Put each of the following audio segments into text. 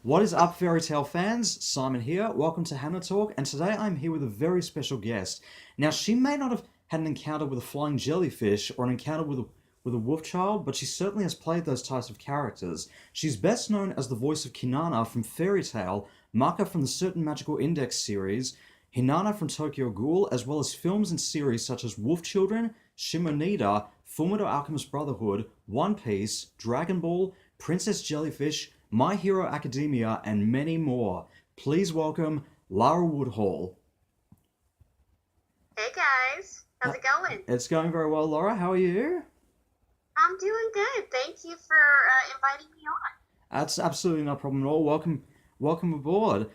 What is up, fairy tale fans? Simon here. Welcome to HannaTalk, and today I'm here with a very special guest. Now, she may not have had an encounter with a flying jellyfish or an encounter with a wolf child, but she certainly has played those types of characters. She's best known as the voice of Kinana from Fairy Tail, Maika from the Certain Magical Index series, Hinami from Tokyo Ghoul, as well as films and series such as Wolf Children, Shimoneta, Fullmetal Alchemist Brotherhood, One Piece, Dragon Ball, Princess Jellyfish, My Hero Academia, and many more. Please welcome Lara Woodhull. Hey guys, how's it going? It's going very well, Laura. How are you? I'm doing good. Thank you for inviting me on. That's absolutely no problem at all. Welcome aboard.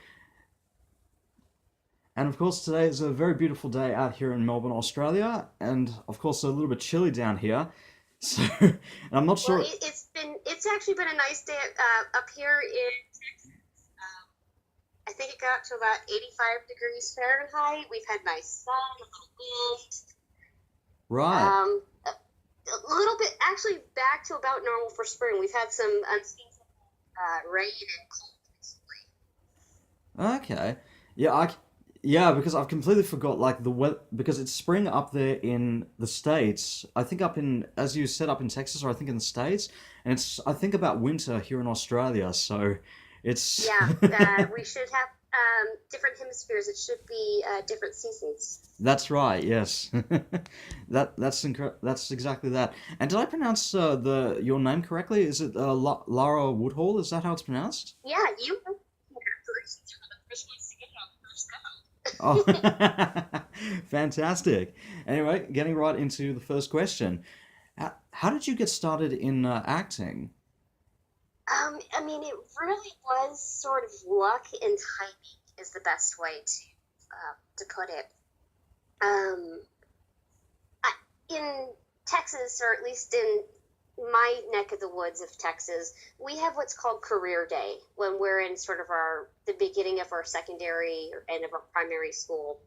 And of course, today is a very beautiful day out here in Melbourne, Australia, and of course, a little bit chilly down here. So, and I'm not Well, sure. it's actually been a nice day up here in Texas. I think it got to about 85 degrees Fahrenheit. We've had nice sun, a little wind, Right. a little bit actually back to about normal for spring. We've had some unseasonal rain and cold recently. Okay. Yeah, yeah, because I've completely forgot like the weather because it's spring up there in the States. I think up in as you said up in Texas or I think in the States, and it's I think about winter here in Australia. So it's Yeah, we should have different hemispheres. It should be different seasons. that's right. Yes. That's exactly that. And did I pronounce the your name correctly? Is it Lara Woodhall? Is that how it's pronounced? Yeah, you. Congratulations, you're one of the first ones to get it on the first Oh, go. fantastic. Anyway, getting right into the first question. How did you get started in acting? I mean, it really was sort of luck and timing is the best way to put it. Um, in Texas, or at least in my neck of the woods of Texas, we have what's called career day when we're in sort of the beginning of our secondary or end of our primary school,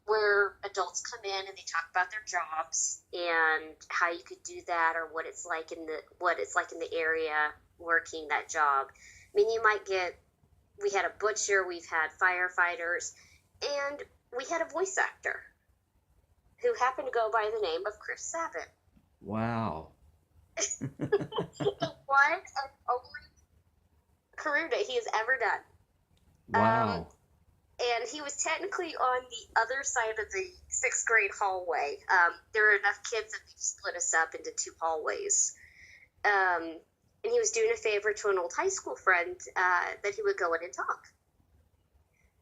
where adults come in and they talk about their jobs and how you could do that or what it's like in the area working that job. I mean, we had a butcher, we've had firefighters, and we had a voice actor who happened to go by the name of Chris Sabat. Wow. One and only career day he has ever done. Um, Wow. and he was technically on the other side of the sixth grade hallway. There were enough kids that they split us up into two hallways. Um, and he was doing a favor to an old high school friend that he would go in and talk.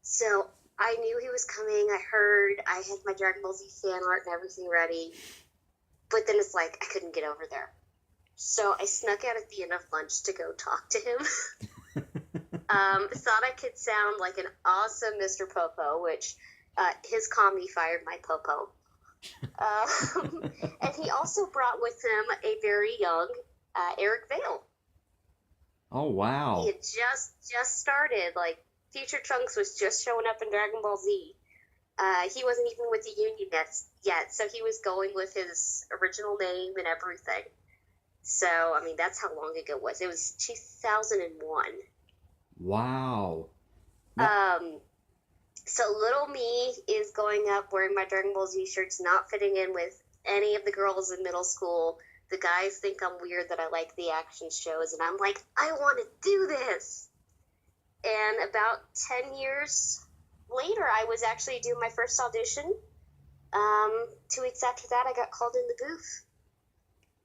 So I knew he was coming. I had my Dragon Ball Z fan art and everything ready. But then it's like I couldn't get over there. So I snuck out at the end of lunch to go talk to him. Thought I could sound like an awesome Mr. Popo, which his comedy fired my Popo. And he also brought with him a very young Eric Vale. Oh, He wow. had just started, like Future Trunks was just showing up in Dragon Ball Z. He wasn't even with the Union yet, so he was going with his original name and everything. So, I mean, that's how long ago it was. It was 2001. Wow. That Um, so little me is going up wearing my Dragon Ball Z shirts, not fitting in with any of the girls in middle school. The guys think I'm weird that I like the action shows, and I'm like, I want to do this. And about 10 years later, I was actually doing my first audition. 2 weeks after that, I got called in the booth.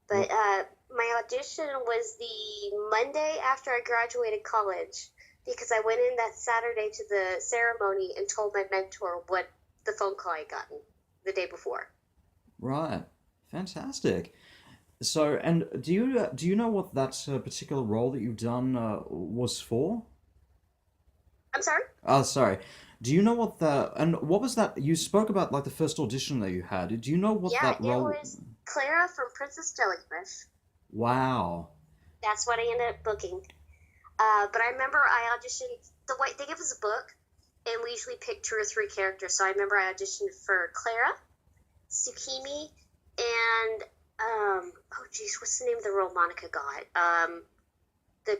But w- my audition was the Monday after I graduated college because I went in that Saturday to the ceremony and told my mentor what the phone call I had gotten the day before. right. Fantastic. So, and do you know what that particular role that you've done was for? I'm sorry? Oh, sorry. Do you know what the and what was that you spoke about like the first audition that you had? Do you know what Yeah, that it role? was Clara from Princess Jellyfish. Wow. That's what I ended up booking. But I remember I auditioned, they give us a book, and we usually pick two or three characters. So I remember I auditioned for Clara, Tsukimi, and oh geez, what's the name of the role Monica got? The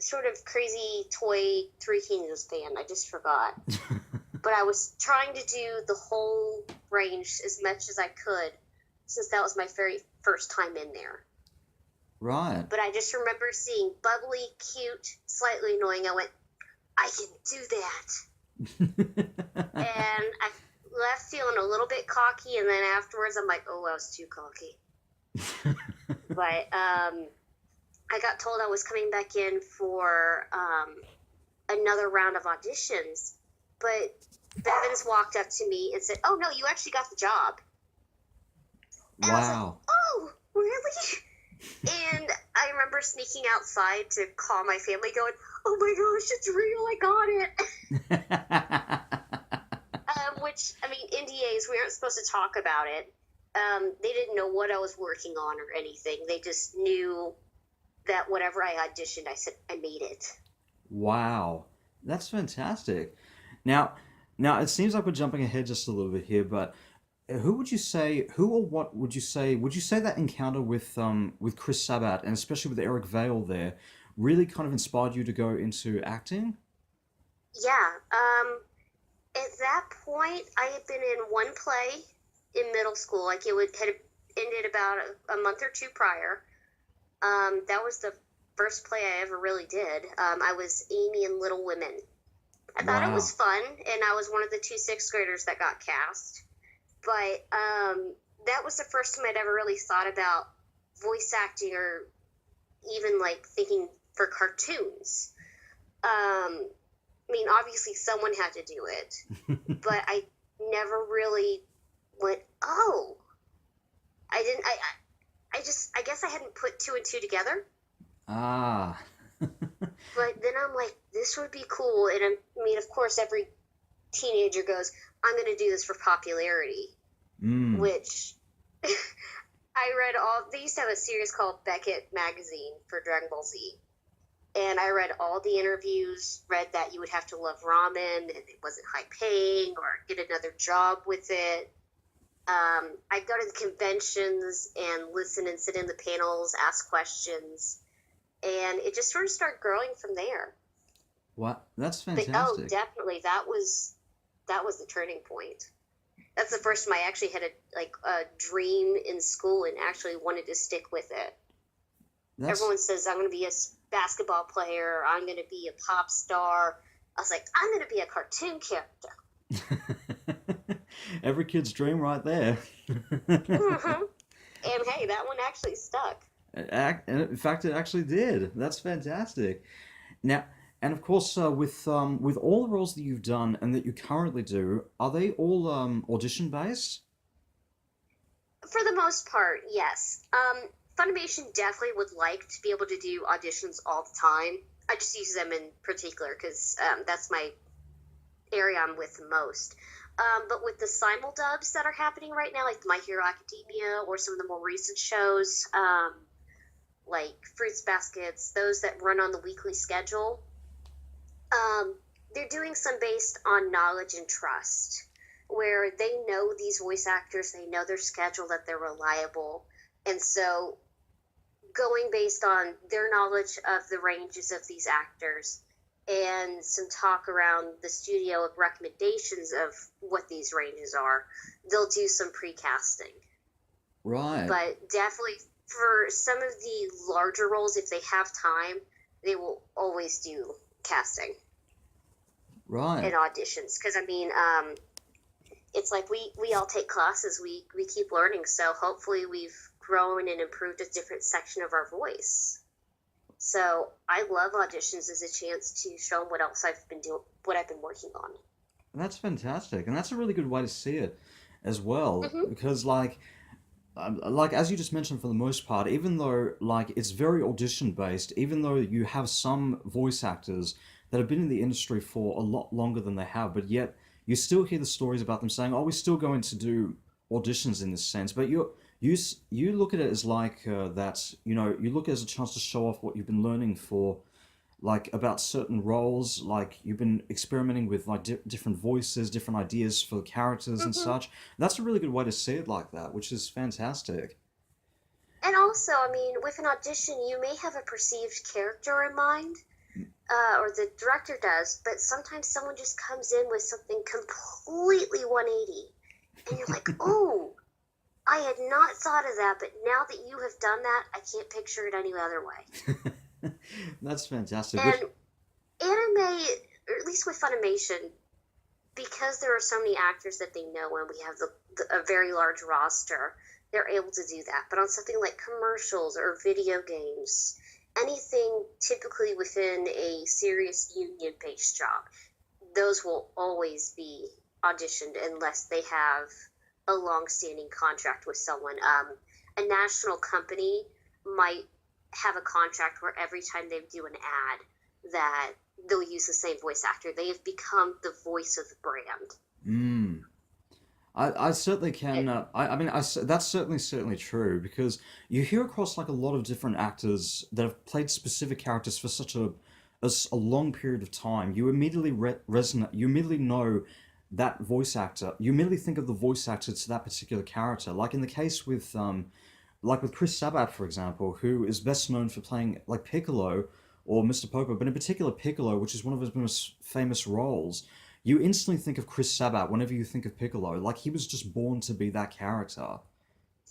sort of crazy toy Three Kingdoms fan. I just forgot. But I was trying to do the whole range as much as I could, since that was my very first time in there. Right. But I just remember seeing bubbly, cute, slightly annoying. I went, I can do that. And I left feeling a little bit cocky, and then afterwards I'm like, oh, I was too cocky. But I got told I was coming back in for another round of auditions, but Bevins walked up to me and said, oh, no, you actually got the job. And I was like, oh, really? And I remember sneaking outside to call my family going, oh my gosh, it's real, I got it. Which, I mean, NDAs, we aren't supposed to talk about it. They didn't know what I was working on or anything. They just knew that whatever I auditioned, I said, I made it. Wow. That's fantastic. Now, it seems like we're jumping ahead just a little bit here, but who or what would you say that encounter with Chris Sabat and especially with Eric Vale there really kind of inspired you to go into acting? Yeah. At that point, I had been in one play in middle school. Like had ended about a month or two prior. That was the first play I ever really did. I was Amy in Little Women. I thought it was Wow. fun, and I was one of the 2 6th graders that got cast. But that was the first time I'd ever really thought about voice acting or even like thinking for cartoons. I mean, obviously someone had to do it, but I never really went, oh, I didn't, I guess I hadn't put 2 and 2 together. Ah. But then I'm like, this would be cool. And I mean, of course, every teenager goes, I'm going to do this for popularity, which I read they used to have a series called Beckett Magazine for Dragon Ball Z. And I read all the interviews, read that you would have to love ramen and it wasn't high paying or get another job with it. I'd go to the conventions and listen and sit in the panels, ask questions. And it just sort of started growing from there. What? That's But, oh, fantastic. definitely, that was the turning point. That's the first time I actually had a dream in school and actually wanted to stick with it. That's Everyone says I'm going to be a basketball player, or I'm going to be a pop star. I was like, I'm going to be a cartoon character. every kid's dream right there. Mm-hmm. And hey, that one actually stuck. In fact, it actually did. That's fantastic. Now, and of course, with all the roles that you've done and that you currently do, are they all audition based? For the most part, yes. Funimation definitely would like to be able to do auditions all the time. I just use them in particular because that's my area I'm with the most. But with the simuldubs that are happening right now, like My Hero Academia or some of the more recent shows, like Fruits Baskets, those that run on the weekly schedule, they're doing some based on knowledge and trust, where they know these voice actors, they know their schedule, that they're reliable. And so going based on their knowledge of the ranges of these actors and some talk around the studio of recommendations of what these ranges are, they'll do some pre-casting. Right. But definitely for some of the larger roles, if they have time, they will always do casting and Right. auditions. Because, I mean, it's like we all take classes, we keep learning, so hopefully we've grown and improved a different section of our voice. So I love auditions as a chance to show them what else I've been doing, what I've been working on. That's fantastic, and that's a really good way to see it as well. Mm-hmm. Because like as you just mentioned, for the most part, even though like it's very audition based, even though you have some voice actors that have been in the industry for a lot longer than they have, but yet you still hear the stories about them saying, "Oh, we're still going to do auditions in this sense." But you look at it as like that. You look at it as a chance to show off what you've been learning for like about certain roles, like you've been experimenting with like different voices, different ideas for the characters and Mm-hmm. such. That's a really good way to see it like that, which is fantastic. And also, I mean, with an audition, you may have a perceived character in mind, or the director does, but sometimes someone just comes in with something completely 180, and you're like, oh, I had not thought of that, but now that you have done that, I can't picture it any other way. That's fantastic. And anime, or at least with Funimation, because there are so many actors that they know and we have a very large roster, they're able to do that. But on something like commercials or video games, anything typically within a serious union-based job, those will always be auditioned unless they have a long-standing contract with someone. A national company might have a contract where every time they do an ad that they'll use the same voice actor. They have become the voice of the brand. Mm. I certainly can. It, That's certainly true because you hear across like a lot of different actors that have played specific characters for such a long period of time. You immediately resonate. You immediately know that voice actor. You immediately think of the voice actor to that particular character. Like in the case with like with Chris Sabat, for example, who is best known for playing like Piccolo or Mr. Popo, but in particular Piccolo, which is one of his most famous roles. You instantly think of Chris Sabat whenever you think of Piccolo. Like he was just born to be that character.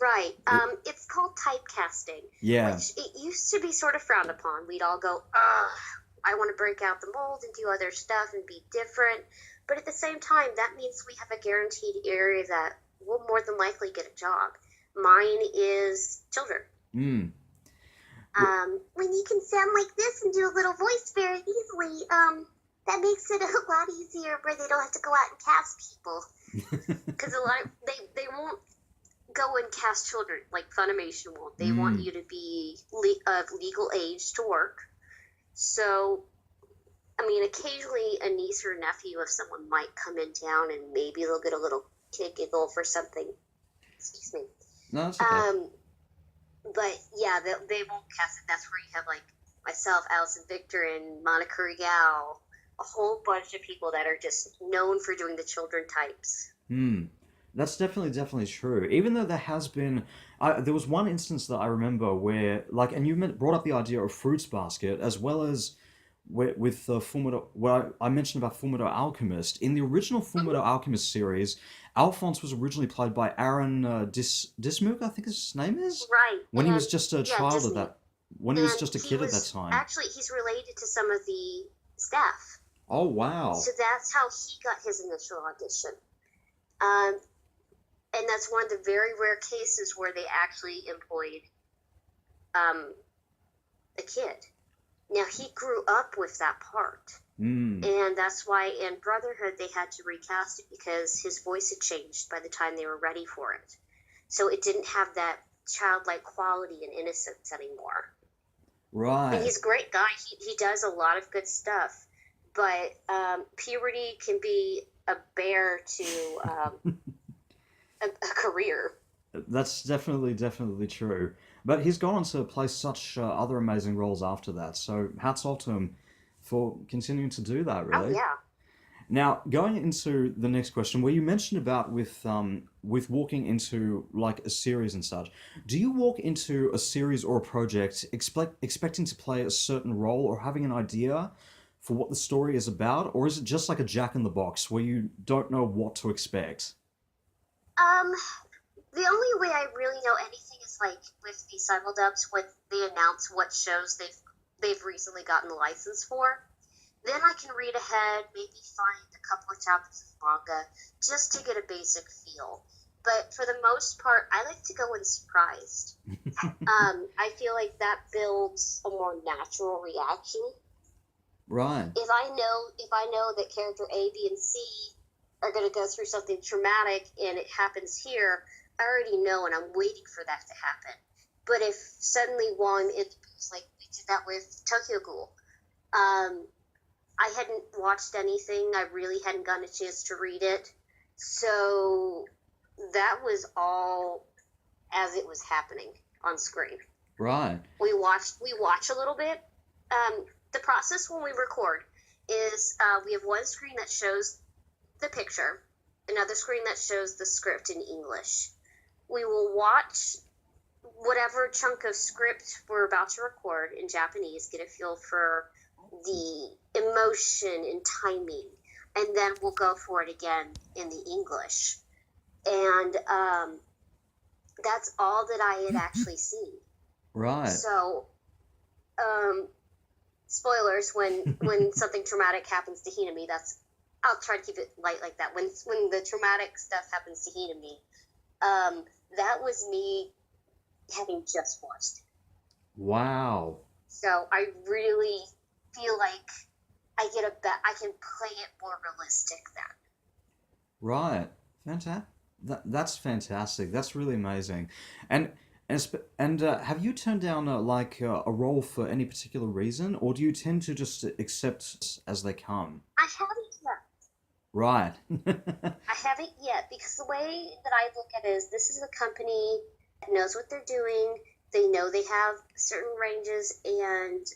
right. It, It's called typecasting, yeah. which it used to be sort of frowned upon. We'd all go, ugh, I want to break out the mold and do other stuff and be different. But at the same time, that means we have a guaranteed area that will more than likely get a job. Mine is children. Mm. When you can sound like this and do a little voice very easily, that makes it a lot easier where they don't have to go out and cast people. Because a lot of, they won't go and cast children like Funimation won't. They want Mm. you to be of legal age to work. So, I mean, occasionally a niece or nephew of someone might come in town and maybe they'll get a little giggle for something. Excuse me. No, that's okay. Um, but yeah, they won't cast it. That's where you have like myself, Allison Victor, and Monica Rial, a whole bunch of people that are just known for doing the children types. Hmm. That's definitely true. Even though there has been, there was one instance that I remember where, like, and you brought up the idea of Fruits Basket as well as with Fullmetal. Well, I mentioned about Fullmetal Alchemist. In the original Mhm. Fullmetal Alchemist series, Alphonse was originally played by Aaron Dismuke, I think his name is, Right, when he was and just a yeah, child at Disney, that, when he was and just a he kid at that was time. actually he's related to some of the staff, Oh so wow. that's how he got his initial audition. Um, and that's one of the very rare cases where they actually employed um, a kid. Now he grew up with that part. Hmm. And that's why in Brotherhood they had to recast it because his voice had changed by the time they were ready for it. So it didn't have that childlike quality and innocence anymore. And Right. he's a great guy. He does a lot of good stuff. But puberty can be a bear to a career. That's definitely true. But he's gone on to play such other amazing roles after that. So hats off to him for continuing to do that. Oh, Really. yeah. Now, going into the next question, where you mentioned about with walking into like a series and such, do you walk into a series or a project expecting to play a certain role or having an idea for what the story is about, or is it just like a jack in the box where you don't know what to expect? Um, the only way I really know anything is like with the simuldubs when they announce what shows they've recently gotten the license for. Then I can read ahead, maybe find a couple of chapters of manga just to get a basic feel. But for the most part, I like to go in surprised. I feel like that builds a more natural reaction. Right. If I know that character A, B, and C are going to go through something traumatic and it happens here, I already know and I'm waiting for that to happen. But if suddenly while I'm in the booth, like we did that with Tokyo Ghoul, um, I hadn't watched anything. I really hadn't gotten a chance to read it. So that was all as it was happening on screen. Right. We watch a little bit. The process when we record is we have one screen that shows the picture, another screen that shows the script in English. We will watch whatever chunk of script we're about to record in Japanese, get a feel for the emotion and timing, and then we'll go for it again in the English. And that's all that I had actually seen. Right. So, um, spoilers, when something traumatic happens to Hinami, I'll try to keep it light like that. When the traumatic stuff happens to Hinami, that was me having just watched it. Wow. So I really feel like I can play it more realistic then. Right. Fantastic. That's fantastic. That's really amazing. And have you turned down a role for any particular reason, or do you tend to just accept as they come? I haven't yet. Right. I haven't yet because the way that I look at it is this is a company that knows what they're doing. They know they have certain ranges and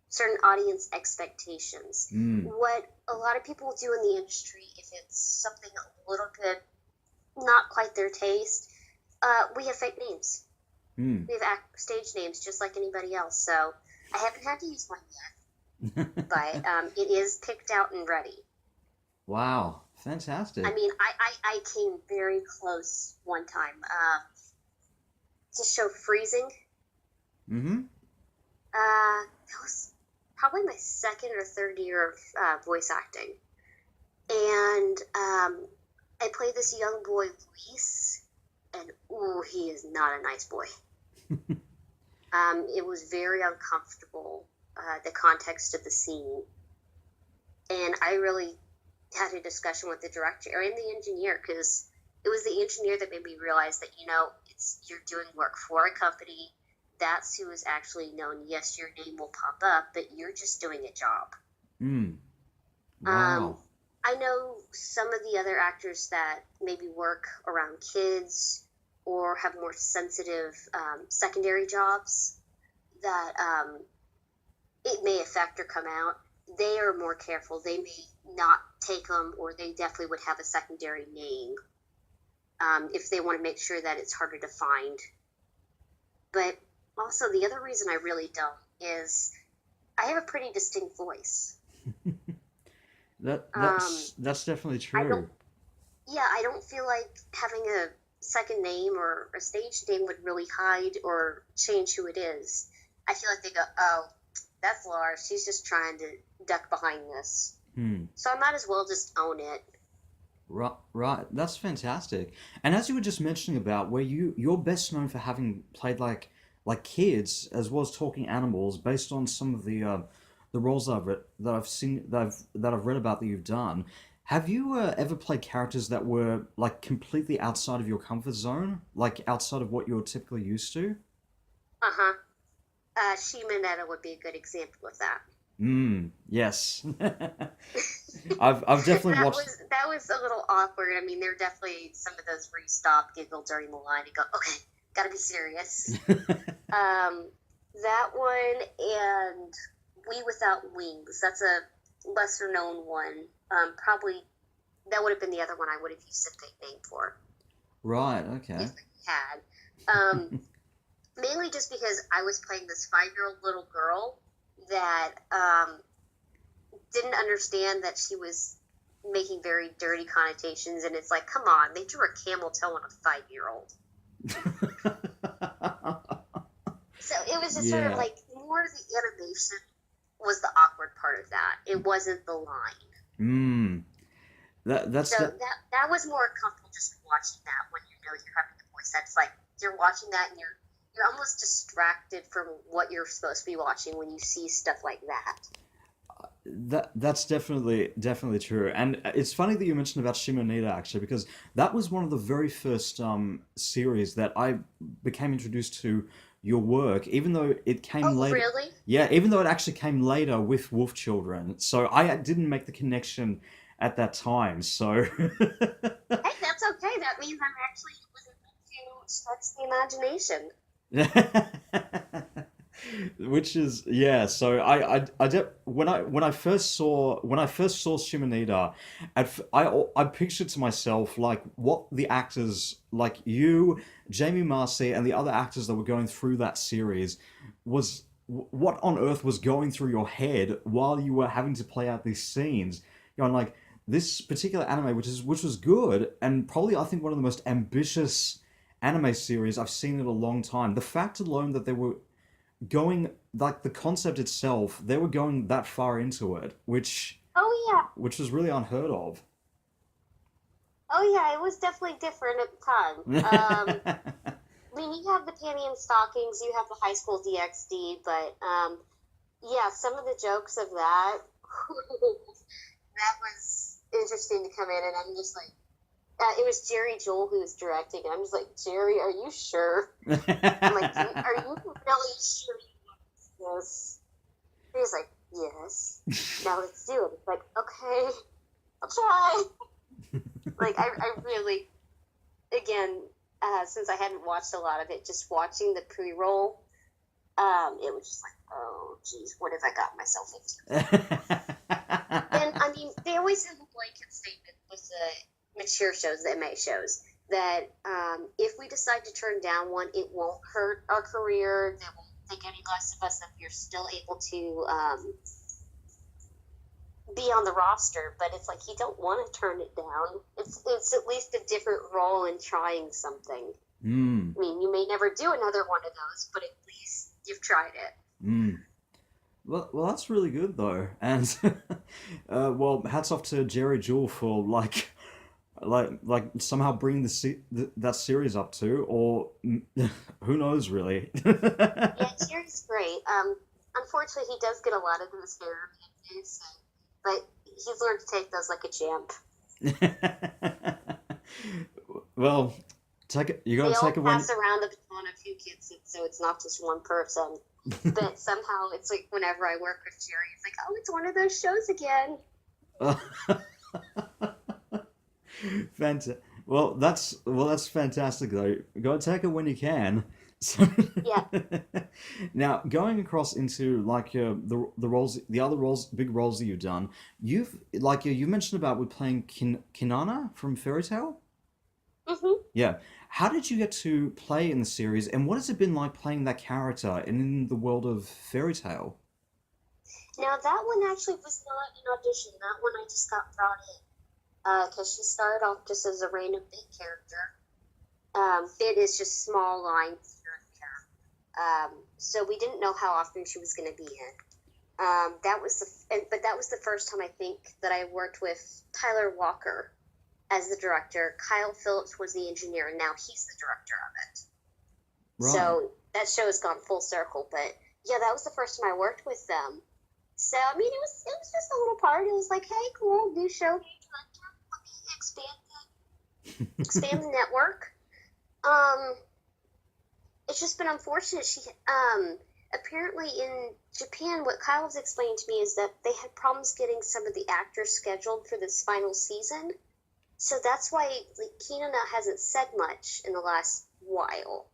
certain audience expectations. What a lot of people do in the industry, if it's something a little bit not quite their taste, we have fake names. We have stage names just like anybody else. So I haven't had to use one yet, but it is picked out and ready. Wow, fantastic. I mean, I came very close one time to show Freezing. Mm-hmm. That was probably my second or third year of voice acting. And I played this young boy, Luis, and ooh, he is not a nice boy. It was very uncomfortable, the context of the scene. And I really had a discussion with the director and the engineer, because it was the engineer that made me realize that, you're doing work for a company. That's who is actually known. Yes, your name will pop up, but you're just doing a job. Wow. I know some of the other actors that maybe work around kids or have more sensitive secondary jobs that it may affect or come out. They are more careful. They may not take them, or they definitely would have a secondary name if they want to make sure that it's harder to find. But also, the other reason I really don't is I have a pretty distinct voice. That's definitely true. I don't feel like having a second name or a stage name would really hide or change who it is. I feel like they go, oh, that's Lara. She's just trying to duck behind this. So I might as well just own it. Right. That's fantastic. And as you were just mentioning about where you're best known for having played like kids as well as talking animals, based on some of the roles that I've seen that I've read about that you've done. Have you ever played characters that were like completely outside of your comfort zone, like outside of what you're typically used to? Uh-huh. Shimoneta would be a good example of that. Yes. I've definitely watched. That was a little awkward. I mean, there are definitely some of those where you stop, giggle during the line, and go, okay, gotta be serious. That one and We Without Wings. That's a lesser known one. Probably that would have been the other one I would have used a fake name for. Right. Okay. If I had. Mainly just because I was playing this 5-year-old little girl that didn't understand that she was making very dirty connotations, and it's like, come on, they drew a camel toe on a 5-year-old. So it was just sort of like more the animation was the awkward part of that. It wasn't the line. That was more comfortable just watching that when you're having the voice. That's like you're watching that and you're almost distracted from what you're supposed to be watching when you see stuff like that. That's definitely true, and it's funny that you mentioned about Shimoneta actually, because that was one of the very first series that I became introduced to your work, even though it came later. Really? Yeah, even though it actually came later with Wolf Children, so I didn't make the connection at that time. So. Hey, that's okay. That means I'm actually able to stretch the imagination. Which is so when I first saw Shimoneta, I pictured to myself like what the actors like you, Jamie Marcy, and the other actors that were going through that series was what on earth was going through your head while you were having to play out these scenes. You know, and like this particular anime, which was good and probably I think one of the most ambitious anime series I've seen in a long time. The fact alone that they were going like the concept itself, they were going that far into it, Oh yeah, which was really unheard of. oh yeah, it was definitely different at the time. I mean, you have the panty and stockings, you have the high school DxD, but yeah, some of the jokes of that, that was interesting to come in, and I'm just like, it was Jerry Joel who was directing, and I'm just like, Jerry, are you sure? I'm like, are you really sure you want this? And he's like, yes. Now let's do it. It's like, okay, I'll try. Like, I really, again, since I hadn't watched a lot of it, just watching the pre-roll, it was just like, oh, geez, what have I got myself into? And, I mean, they always have a blanket statement with the mature shows, the MA shows, that if we decide to turn down one, it won't hurt our career. They won't think any less of us if you're still able to be on the roster. But it's like you don't want to turn it down. It's at least a different role in trying something. Mm. I mean, you may never do another one of those, but at least you've tried it. Mm. Well, that's really good though, and well, hats off to Jerry Jewell for like somehow bringing that series up to, or who knows really. Yeah, Jerry's great. Unfortunately, he does get a lot of those hair days, but he's learned to take those like a champ. Well, take it. You They gotta all take it when. pass around the baton a few kids, so it's not just one person. But somehow it's like whenever I work with Jerry, it's like, oh, it's one of those shows again. Fantastic. Well, that's fantastic though. Go take it when you can. So, Yeah. now going across into like the roles, the other roles, big roles that you've done. You mentioned about with playing Kinana from Fairy Tail. hmm Yeah. How did you get to play in the series, and what has it been like playing that character in the world of Fairy Tail? Now that one actually was not an audition. That one I just got brought in because she started off just as a random big character. It is just small lines here and there. So we didn't know how often she was going to be in. But that was the first time I think that I worked with Tyler Walker as the director. Kyle Phillips was the engineer, and now he's the director of it. Right. So that show has gone full circle. But yeah, that was the first time I worked with them. So I mean, it was just a little part. It was like, hey, cool, new show, new director. Let me expand the network. Um, it's just been unfortunate. She apparently in Japan, what Kyle has explained to me is that they had problems getting some of the actors scheduled for this final season. So that's why like Kinana hasn't said much in the last while.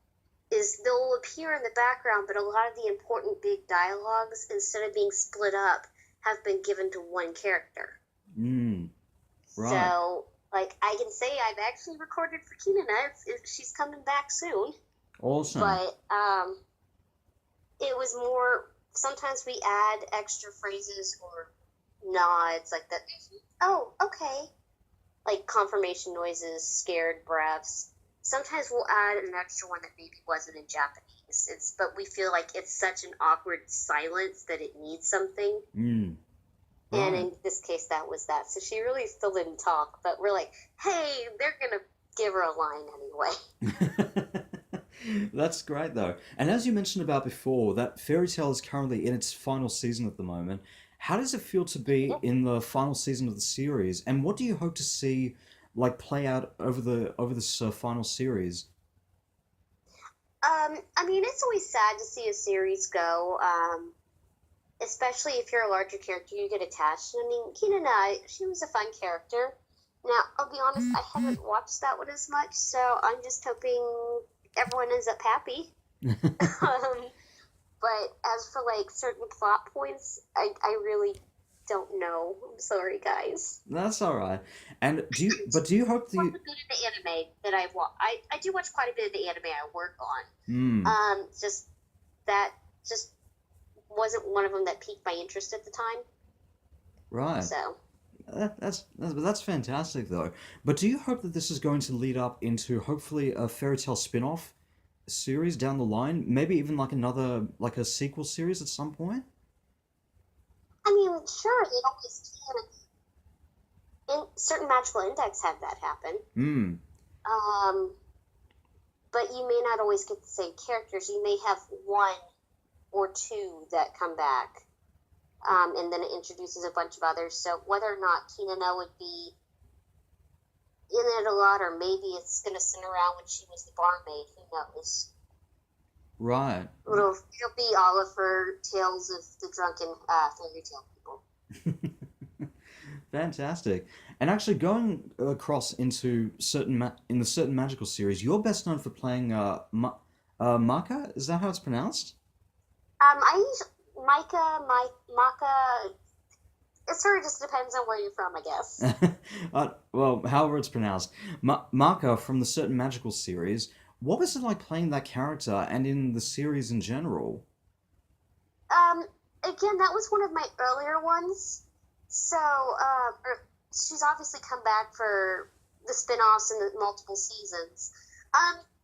Is they'll appear in the background, but a lot of the important big dialogues, instead of being split up, have been given to one character. Mm, right. So, like, I can say I've actually recorded for Kinana. She's coming back soon. Awesome. But it was more, sometimes we add extra phrases or nods like that. Oh, okay. Like confirmation noises, scared breaths. Sometimes we'll add an extra one that maybe wasn't in Japanese. But we feel like it's such an awkward silence that it needs something. Mm, And right. in this case, that was that. So she really still didn't talk, but we're like, hey, they're going to give her a line anyway. That's great though. And as you mentioned about before, that Fairy Tail is currently in its final season at the moment. How does it feel to be in the final season of the series? And what do you hope to see like play out over this final series? I mean, it's always sad to see a series go, especially if you're a larger character, you get attached. I mean, Kinana, she was a fun character. Now, I'll be honest, I haven't watched that one as much, so I'm just hoping everyone ends up happy. um, but as for like certain plot points, I really don't know. I'm sorry, guys. That's all right. And do you hope Quite a the bit of the anime that I watch. I do watch quite a bit of the anime I work on. hmm Just that, just wasn't one of them that piqued my interest at the time. Right. So, That's fantastic though. But do you hope that this is going to lead up into hopefully a fairy tale spin-off series down the line? Maybe even like another like a sequel series at some point? I mean, sure, they always can. And certain magical index have that happen. Hmm. Um, but you may not always get the same characters. You may have one or two that come back, and then it introduces a bunch of others. So whether or not Kinana would be in it a lot, or maybe it's going to sit around when she was the barmaid, who knows? Right. It'll be all of her tales of the drunken fairy tale people. Fantastic. And actually, going across into in the certain magical series, you're best known for playing Maika. Is that how it's pronounced? I use Maka. It sort of just depends on where you're from, I guess. Well, however it's pronounced, Maika from the certain magical series. What was it like playing that character, and in the series in general? Um, Again, that was one of my earlier ones. So, she's obviously come back for the spin-offs and the multiple seasons.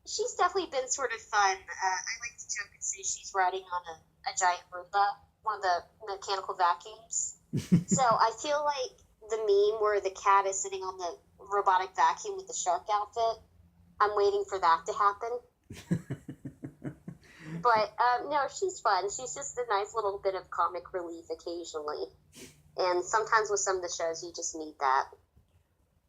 She's definitely been sort of fun. I like to joke and say she's riding on a giant Roomba, one of the mechanical vacuums. So I feel like the meme where the cat is sitting on the robotic vacuum with the shark outfit. I'm waiting for that to happen. But no, she's fun. She's just a nice little bit of comic relief occasionally. And sometimes with some of the shows, you just need that.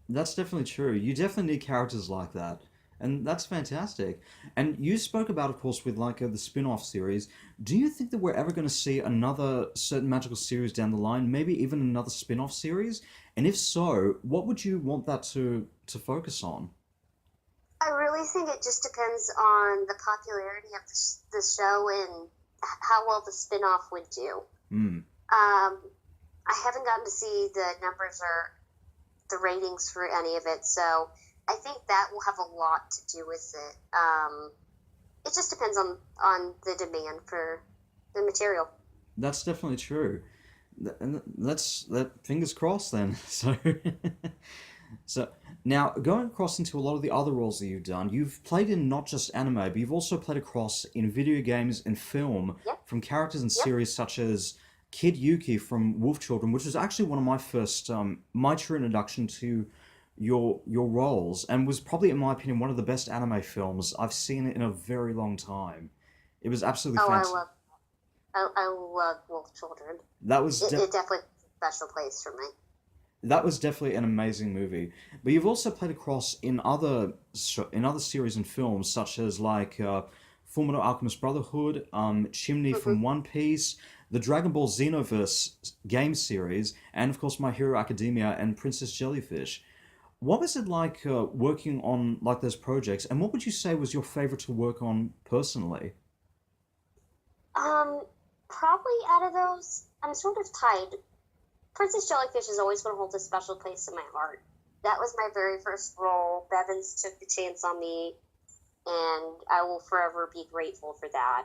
That's definitely true. You definitely need characters like that. And that's fantastic. And you spoke about, of course, with like the spin-off series. Do you think that we're ever going to see another certain magical series down the line? Maybe even another spin-off series? And if so, what would you want that to focus on? I really think it just depends on the popularity of the show and how well the spin-off would do. Hmm. I haven't gotten to see the numbers or the ratings for any of it, so I think that will have a lot to do with it. It just depends on the demand for the material. That's definitely true. And that's that. Fingers crossed then. So, so now going across into a lot of the other roles that you've done, you've played in not just anime, but you've also played across in video games and film Yep, from characters in yep. series such as Kid Yuki from Wolf Children, which was actually one of my first, my true introduction to your roles, and was probably, in my opinion, one of the best anime films I've seen in a very long time. It was absolutely Oh, fantastic. I love Wolf Children. That was It definitely has a special place for me. That was definitely an amazing movie. But you've also played across in other series and films, such as like Fullmetal Alchemist Brotherhood, Chimney Hmm. from One Piece, the Dragon Ball Xenoverse game series, and of course My Hero Academia and Princess Jellyfish. What was it like working on like those projects, and what would you say was your favorite to work on personally? Um, Probably out of those, I'm sort of tied. Princess Jellyfish is always going to hold a special place in my heart. That was my very first role. Bevins took the chance on me, and I will forever be grateful for that.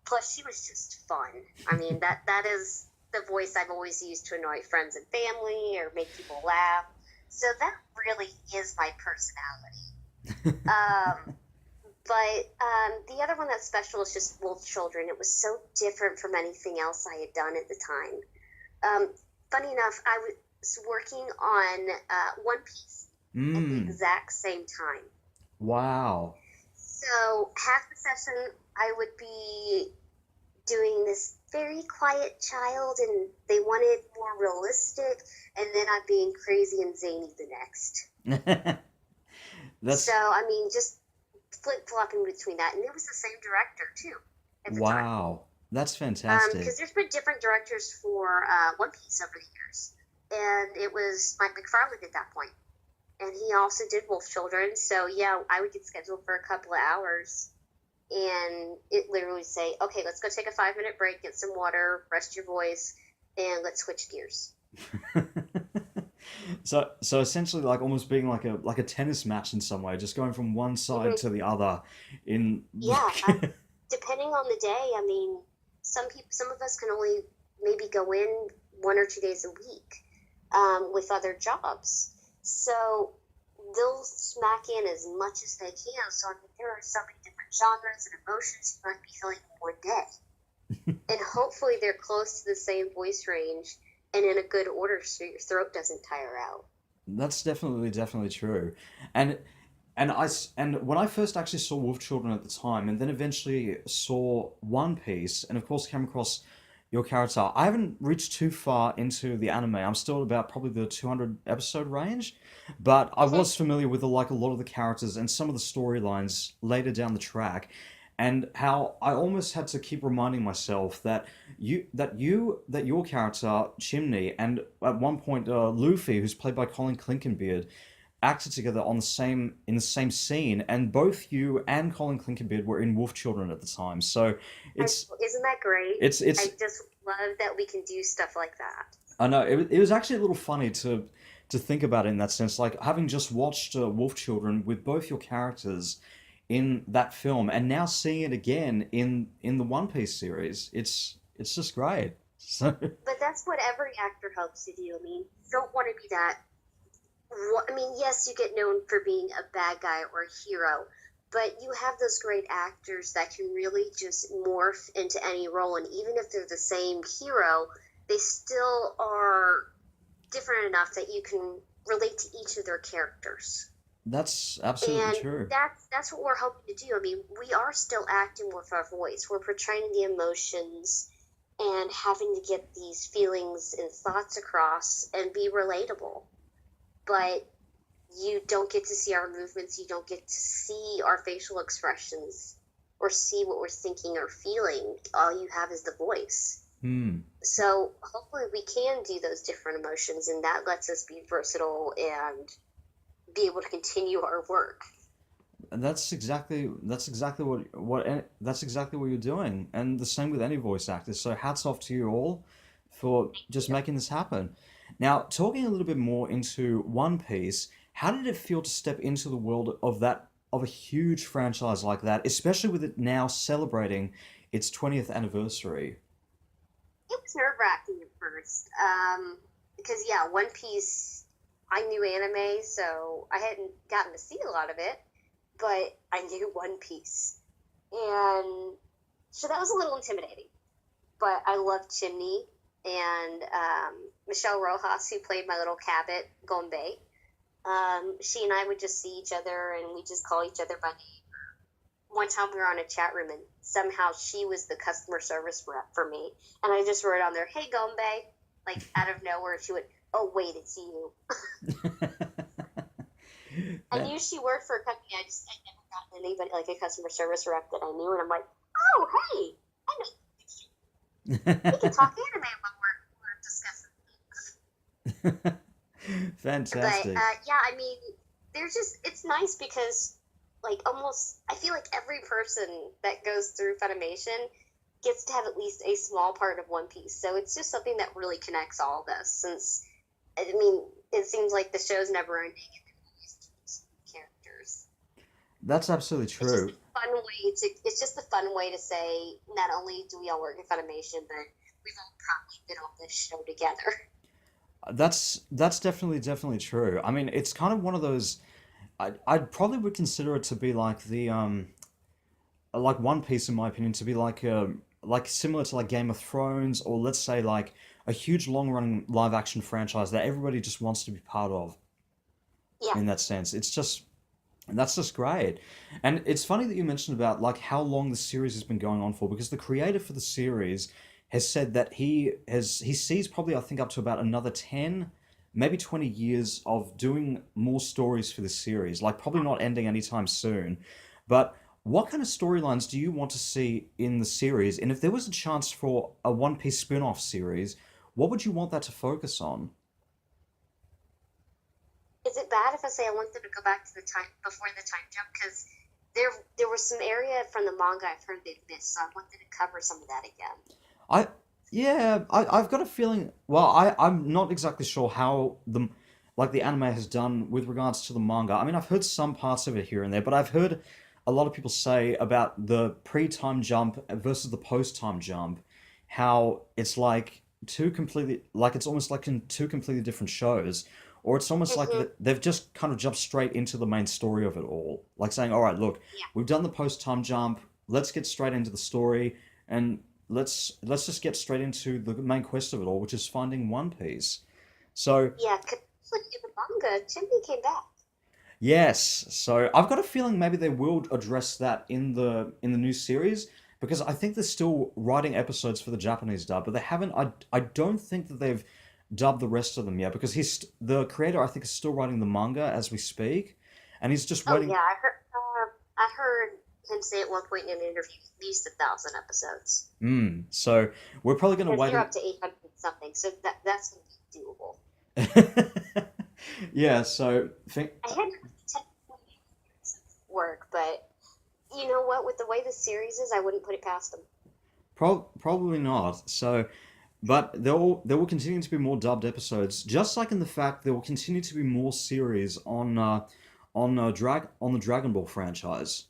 Plus, she was just fun. I mean, that is the voice I've always used to annoy friends and family or make people laugh. So that really is my personality. But the other one that's special is just Wolf Children. It was so different from anything else I had done at the time. Funny enough, I was working on One Piece at the Mm, exact same time. wow. So half the session, I would be doing this very quiet child, and they wanted more realistic, and then I'm being crazy and zany the next. So That's I mean, just flip flopping between that, and it was the same director too at the time. wow. That's fantastic. Because there's been different directors for One Piece over the years, and it was Mike McFarland at that point, and he also did Wolf Children. So yeah, I would get scheduled for a couple of hours, and it literally would say, "Okay, let's go take a 5 minute break, get some water, rest your voice, and let's switch gears." So essentially like almost being like a tennis match in some way, just going from one side Hmm. to the other in Yeah, depending on the day. I mean, some of us can only maybe go in 1 or 2 days a week with other jobs. So they'll smack in as much as they can. So I mean, there are so many different genres and emotions you might be feeling in one day. And hopefully they're close to the same voice range and in a good order so your throat doesn't tire out. That's definitely true. And and when I first actually saw Wolf Children at the time, and then eventually saw One Piece, and of course came across your character, I haven't reached too far into the anime. I'm still about probably the 200 episode range, but I was familiar with like a lot of the characters and some of the storylines later down the track, and how I almost had to keep reminding myself that your character Chimney and at one point Luffy, who's played by Colin Clinkenbeard, acted together on the same in the same scene, and both you and Colin Clinkenbeard were in Wolf Children at the time. So it's Isn't that great? I it's just love that we can do stuff like that. I know it was actually a little funny to think about it in that sense, like having just watched Wolf Children with both your characters in that film, and now seeing it again in the One Piece series. It's just great. So But that's what every actor hopes to do. I mean, you don't want to be that. I mean, yes, you get known for being a bad guy or a hero, but you have those great actors that can really just morph into any role. And even if they're the same hero, they still are different enough that you can relate to each of their characters. that's absolutely And true. that's what we're hoping to do. I mean, we are still acting with our voice. We're portraying the emotions and having to get these feelings and thoughts across and be relatable. But you don't get to see our movements. You don't get to see our facial expressions or see what we're thinking or feeling. All you have is the voice. Hmm. So hopefully we can do those different emotions, and that lets us be versatile and be able to continue our work. And that's exactly what you're doing, and the same with any voice actors. So hats off to you all for just making this happen. Now, talking a little bit more into One Piece, how did it feel to step into the world of a huge franchise like that, especially with it now celebrating its 20th anniversary? It was nerve wracking at first. Because, yeah, One Piece, I knew anime, so I hadn't gotten to see a lot of it, but I knew One Piece. And so that was a little intimidating. But I loved Chimney and Michelle Rojas, who played my little Cabot, Gombe. She and I would just see each other and we just call each other by name. One time we were on a chat room and somehow she was the customer service rep for me. And I just wrote on there, "Hey, Gombe," like out of nowhere. She went, "Oh, wait, it's you." I That- knew she worked for a company. I'd never gotten anybody like a customer service rep that I knew. And I'm like, "Oh, hey, I know we can talk anime when we're discussing things." But Fantastic. yeah, I mean, it's nice because like almost I feel like every person that goes through Funimation gets to have at least a small part of One Piece. So it's just something that really connects all of us. Since I mean, it seems like the show's never ending and they always keep characters. That's absolutely true. It's just a fun way to say not only do we all work at Funimation, but we've all probably been on this show together. That's definitely true. I mean, it's kind of one of those. I'd probably would consider it to be like the like One Piece in my opinion to be like similar to like Game of Thrones, or let's say like a huge long running live action franchise that everybody just wants to be part of Yeah. in that sense. That's just great. And it's funny that you mentioned about like how long the series has been going on for, because the creator for the series has said that he sees probably I think up to about another 10, maybe 20 years of doing more stories for the series. Like probably not ending anytime soon. But what kind of storylines do you want to see in the series? And if there was a chance for a One Piece spin-off series, what would you want that to focus on? Is it bad if I say I want them to go back to the time before the time jump? Because there was some area from the manga I've heard they've missed, so I want them to cover some of that again. I yeah, I've got a feeling. Well, I'm not exactly sure how the anime has done with regards to the manga. I mean, I've heard some parts of it here and there, but I've heard a lot of people say about the pre-time jump versus the post-time jump. how it's like it's almost like in two completely different shows, or it's almost like Hmm. they've just kind of jumped straight into the main story of it all, like saying, all right, look, Yeah, we've done the post time jump, let's get straight into the story, and let's just get straight into the main quest of it all, which is finding One Piece. So yeah. 'Cause look, in the manga, Chimpy came back. yes, so I've got a feeling maybe they will address that in the new series, because I think they're still writing episodes for the Japanese dub, but they haven't. I don't think that they've dubbed the rest of them yet, because the creator, I think, is still writing the manga as we speak, and he's just Oh waiting. yeah, I heard him say at one point in an interview, at least 1,000 episodes. So we're probably going to Because wait. they're up to 800 something, so that's gonna be doable. Yeah, so think I had technically work, but you know what? With the way the series is, I wouldn't put it past them. probably not. So, but there will continue to be more dubbed episodes, just like in the fact there will continue to be more series on the Dragon Ball franchise.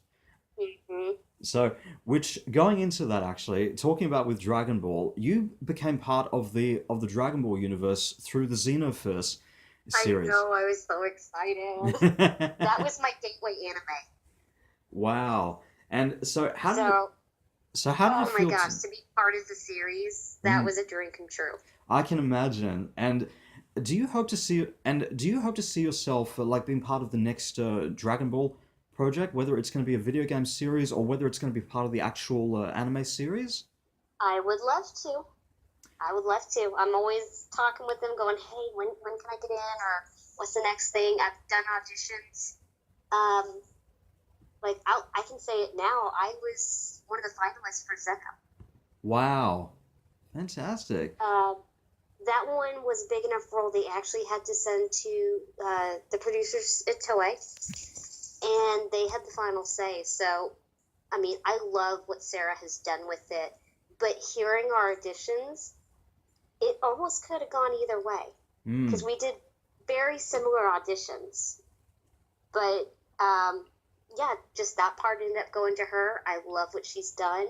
Hmm. So, which going into that, actually talking about with Dragon Ball, you became part of the Dragon Ball universe through the Xenoverse I series. know, I was so excited. That was my gateway anime. Wow. And So, how did it oh my feel to? gosh, to be part of the series, that Mm, was a dream come true. I can imagine. And do you hope to see yourself like being part of the next Dragon Ball project, whether it's going to be a video game series or whether it's going to be part of the actual anime series? I would love to. I would love to. I'm always talking with them, going, "Hey, when can I get in?" Or "What's the next thing?" I've done auditions. Um, like I can say it now. I was one of the finalists for Zeka. Wow. Fantastic. Um, that one was a big enough role they actually had to send to the producers at Toei, and they had the final say. So, I mean, I love what Sarah has done with it, but hearing our auditions, it almost could have gone either way because Mm. we did very similar auditions. But yeah, just that part ended up going to her. I love what she's done,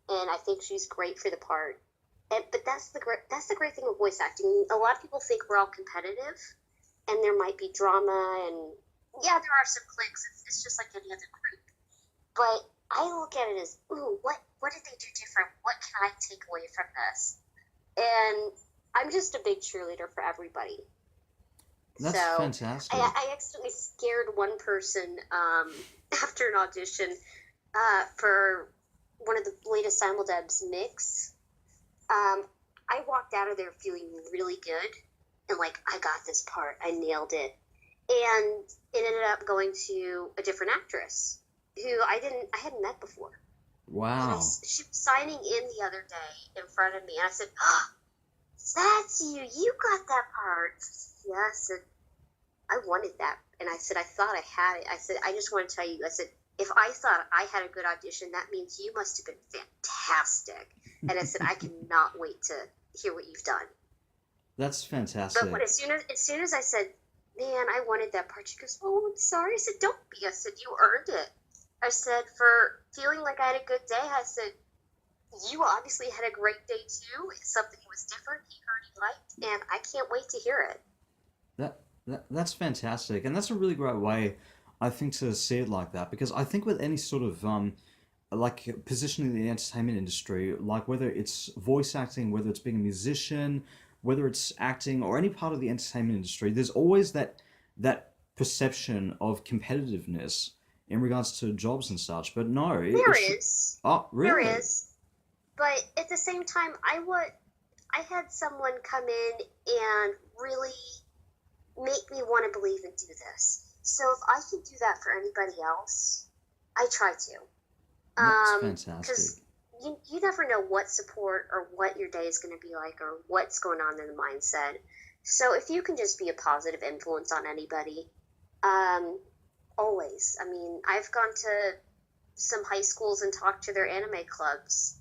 and I think she's great for the part. But that's the great thing with voice acting. A lot of people think we're all competitive, and there might be drama, and yeah, there are some clicks. It's just like any other group. But I look at it as, ooh, what did they do different? What can I take away from this? And I'm just a big cheerleader for everybody. That's So fantastic. I accidentally scared one person after an audition for one of the latest Simuldubs mix. Um, I walked out of there feeling really good and like I got this part, I nailed it, and it ended up going to a different actress who I hadn't met before, and Wow. she was signing in the other day in front of me, and I said, "Oh, that's you! You got that part." Yes, and I wanted that. And I said, I thought I had it. I said, I just want to tell you, I said, if I thought I had a good audition, that means you must have been fantastic. And I said, I cannot wait to hear what you've done. That's But when, fantastic. as soon as I said, man, I wanted that part, she goes, oh, I'm sorry. I said, don't be. I said, you earned it. I said, for feeling like I had a good day, I said, you obviously had a great day too. Something was different, he heard, he liked, and I can't wait to hear it. That's fantastic, and that's a really great way, I think, to see it like that. Because I think with any sort of like position in the entertainment industry, like whether it's voice acting, whether it's being a musician, whether it's acting or any part of the entertainment industry, there's always that perception of competitiveness in regards to jobs and such. But no, it There should. is. Oh, There really? is. But at the same time, I had someone come in and really make me want to believe and do this. So if I can do that for anybody else, I try to. That's Because fantastic. you never know what support or what your day is going to be like or what's going on in the mindset. So if you can just be a positive influence on anybody, um, always. I mean, I've gone to some high schools and talked to their anime clubs,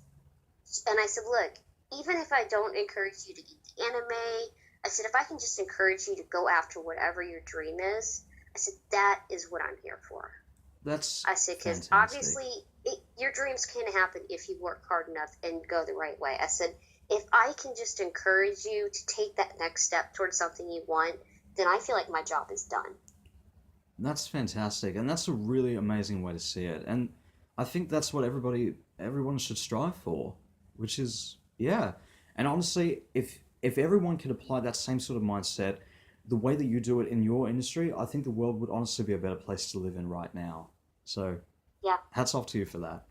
and I said, look, even if I don't encourage you to get the anime, I said, if I can just encourage you to go after whatever your dream is, I said, that is what I'm here for. That's I said, because fantastic. obviously your dreams can happen if you work hard enough and go the right way. I said, if I can just encourage you to take that next step towards something you want, then I feel like my job is done. That's fantastic, and that's a really amazing way to see it. And I think that's what everyone should strive for, which is yeah. And honestly, if everyone could apply that same sort of mindset, the way that you do it in your industry, I think the world would honestly be a better place to live in right now. So, Yeah, hats off to you for that.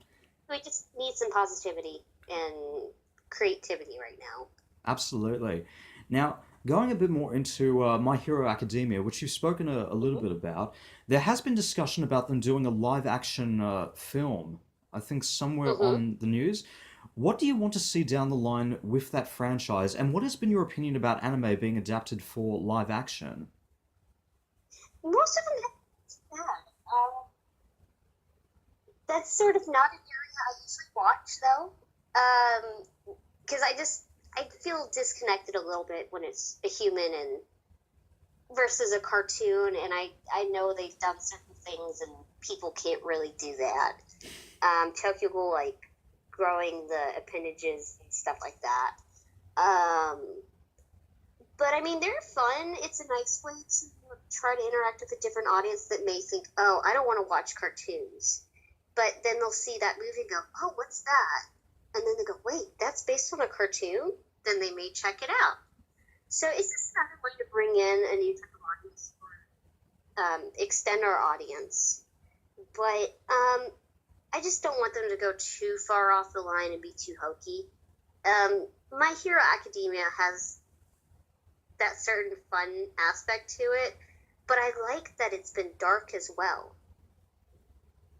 we just need some positivity and creativity right now. Absolutely. Now, going a bit more into My Hero Academia, which you've spoken a little Hmm. bit about, there has been discussion about them doing a live action film, I think somewhere Hmm. on the news. What do you want to see down the line with that franchise, and what has been your opinion about anime being adapted for live action? Most of them have that. That's sort of not an area I usually watch, though, because I feel disconnected a little bit when it's a human and versus a cartoon, and I know they've done certain things, and people can't really do that. Tokyo Ghoul, like growing the appendages and stuff like that. Um, but I mean, they're fun. It's a nice way to try to interact with a different audience that may think, oh, I don't want to watch cartoons. But then they'll see that movie and go, oh, what's that? And then they go, wait, that's based on a cartoon? Then they may check it out. So it's just another way to bring in a new type of audience or extend our audience. But I just don't want them to go too far off the line and be too hokey. My Hero Academia has that certain fun aspect to it, but I like that it's been dark as well.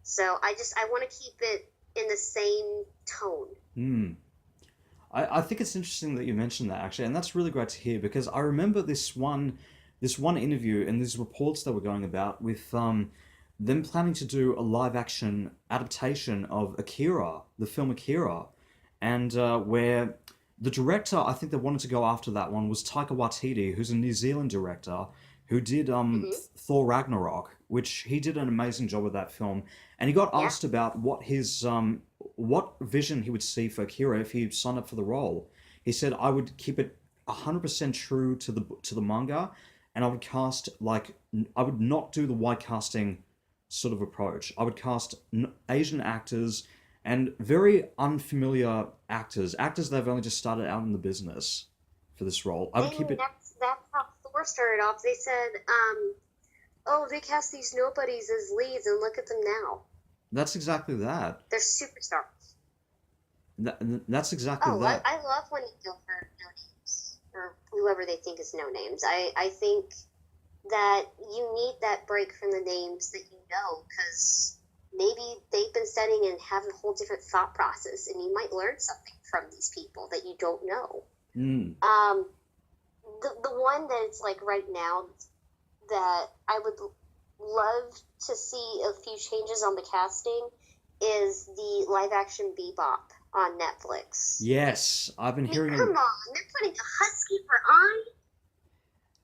So I want to keep it in the same tone. Hmm. I think it's interesting that you mentioned that actually, and that's really great to hear because I remember this one interview and these reports that were going about with them planning to do a live action adaptation of Akira, the film Akira, and where the director I think that wanted to go after that one was Taika Waititi, who's a New Zealand director who did Hmm. Thor Ragnarok, which he did an amazing job with that film, and he got Yeah. asked about what vision he would see for Akira if he signed up for the role. He said, "I would keep it 100% true to the manga, and I would cast like I would not do the white casting sort of approach. I would cast Asian actors and very unfamiliar actors that have only just started out in the business for this role. I would keep And it." that's how Thor started off. They said, oh, they cast these nobodies as leads, and look at them now. That's exactly that. They're superstars. That's exactly Oh, that. I love when you go for no names, or whoever they think is no names. I think that you need that break from the names that you know, because maybe they've been studying and have a whole different thought process, and you might learn something from these people that you don't know. Mm. Um, the one that's like right now that I would love to see a few changes on the casting is the live action Bebop on Netflix. Yes, I've been I mean, hearing come on, they're putting a husky for eye?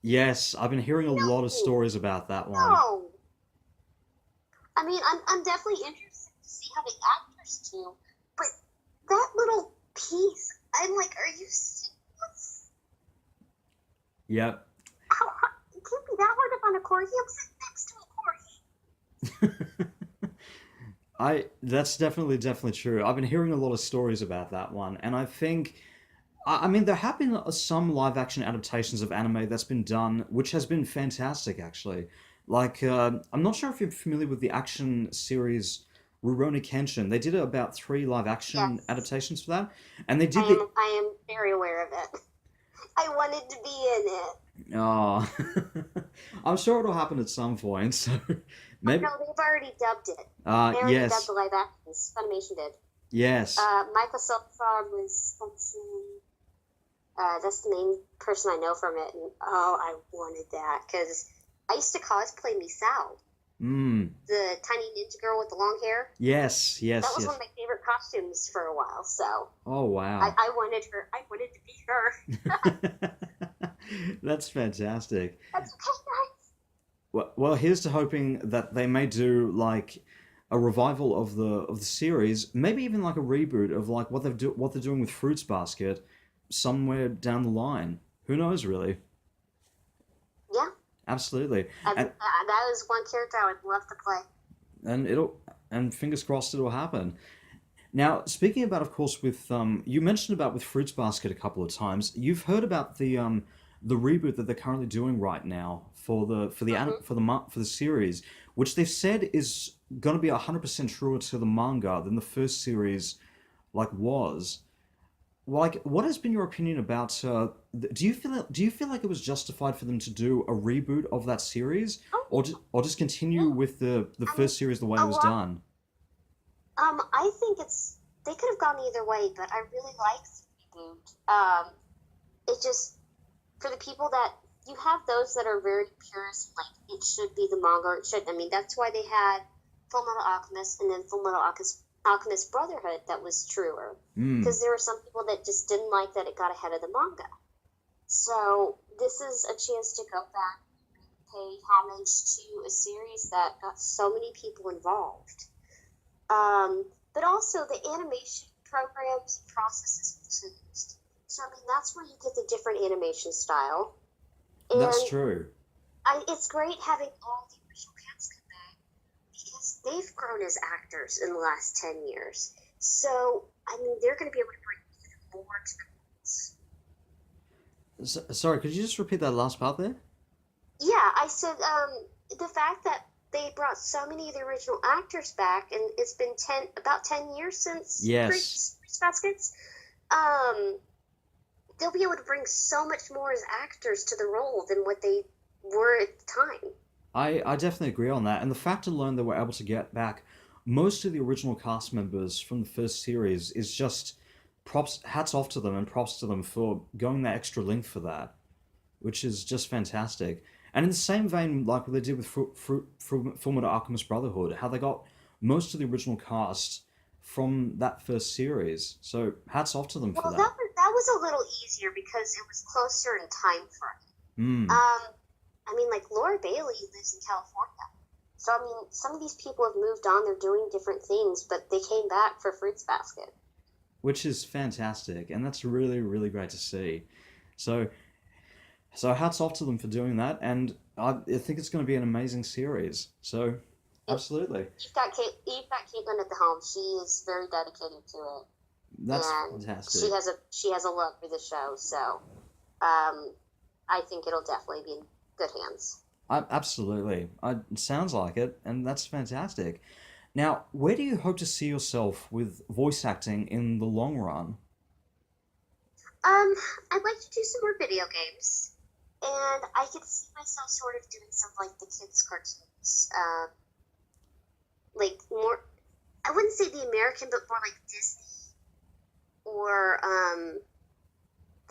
yes, I've been hearing a lot of No, stories about that one. no. I mean, I'm definitely interested to see how the actors do, but that little piece, I'm like, are you serious? Yep. It can't be that hard to find a corgi. I'm sitting next to I that's definitely true. I've been hearing a lot of stories about that one, and I think I mean there have been some live action adaptations of anime that's been done, which has been fantastic actually. Like I'm not sure if you're familiar with the action series Rurouni Kenshin. They did about three live a corgi. action Yes, adaptations for that, and they did the I am very aware of it. I wanted to be in it. oh, I'm sure it'll happen at some point. So Oh maybe no, they've already dubbed it. They already dubbed yes, the live actions. Funimation did. yes. Michael Silverfrog was, let's see, that's the main person I know from it. And oh, I wanted that because I used to cosplay Misao, Mm. the tiny ninja girl with the long hair. Yes, That yes, was one yes. of my favorite costumes for a while. So Oh wow. I wanted her. I wanted to be her. That's fantastic. That's okay, guys. Well, here's to hoping that they may do like a revival of the series, maybe even like a reboot of like what they're doing with Fruits Basket, somewhere down the line. Who knows, really? Yeah, Absolutely. And that was one character I would love to play. and it'll and fingers crossed it'll happen. Now, speaking about, of course, with you mentioned about with Fruits Basket a couple of times. You've heard about the reboot that they're currently doing right now for Hmm. for the series, which they've said is going to be 100% truer to the manga than the first series like was. Like, what has been your opinion about? Do you feel like it was justified for them to do a reboot of that series, Oh, or just continue yeah. with the I mean, first series the way it a was lot. done? I think they could have gone either way, but I really liked the reboot. It just for the people that you have those that are very purist, like it should be the manga, or it should. I mean, that's why they had Fullmetal Alchemist and then Alchemist Brotherhood that was truer, Hmm. because there were some people that just didn't like that it got ahead of the manga. So this is a chance to go back, pay homage to a series that got so many people involved. But also the animation programs and processes have changed. So I mean that's where you get the different animation style. That's And true. it's great having all the original cast come back because they've grown as actors in the last 10 years. So I mean they're going to be able to bring even more to the roles. Sorry, could you just repeat that last part there? Yeah, I said the fact that they brought so many of the original actors back, and it's been about 10 years since Yes. Fruits Baskets. Um, they'll be able to bring so much more as actors to the role than what they were at the time. I definitely agree on that. And the fact alone that we're able to get back most of the original cast members from the first series is just props, hats off to them and props to them for going that extra length for that, which is just fantastic. And in the same vein, like what they did with Fullmetal Alchemist Brotherhood, how they got most of the original cast from that first series. So hats off to them for Well, that. that was a little easier because it was closer in time frame. Hmm. I mean, like Laura Bailey lives in California. So, I mean, some of these people have moved on, they're doing different things, but they came back for Fruits Basket. Which is fantastic, and that's really, really great to see. So, so hats off to them for doing that, and I think it's going to be an amazing series. So, It, absolutely, you've got Caitlin at the helm. She is very dedicated to it, that's and fantastic. she has a love for the show. So, um, I think it'll definitely be in good hands. Absolutely, it sounds like it, and that's fantastic. Now, where do you hope to see yourself with voice acting in the long run? Um, I'd like to do some more video games, and I could see myself sort of doing some like the kids' cartoons, like more. I wouldn't say the American, but more like Disney or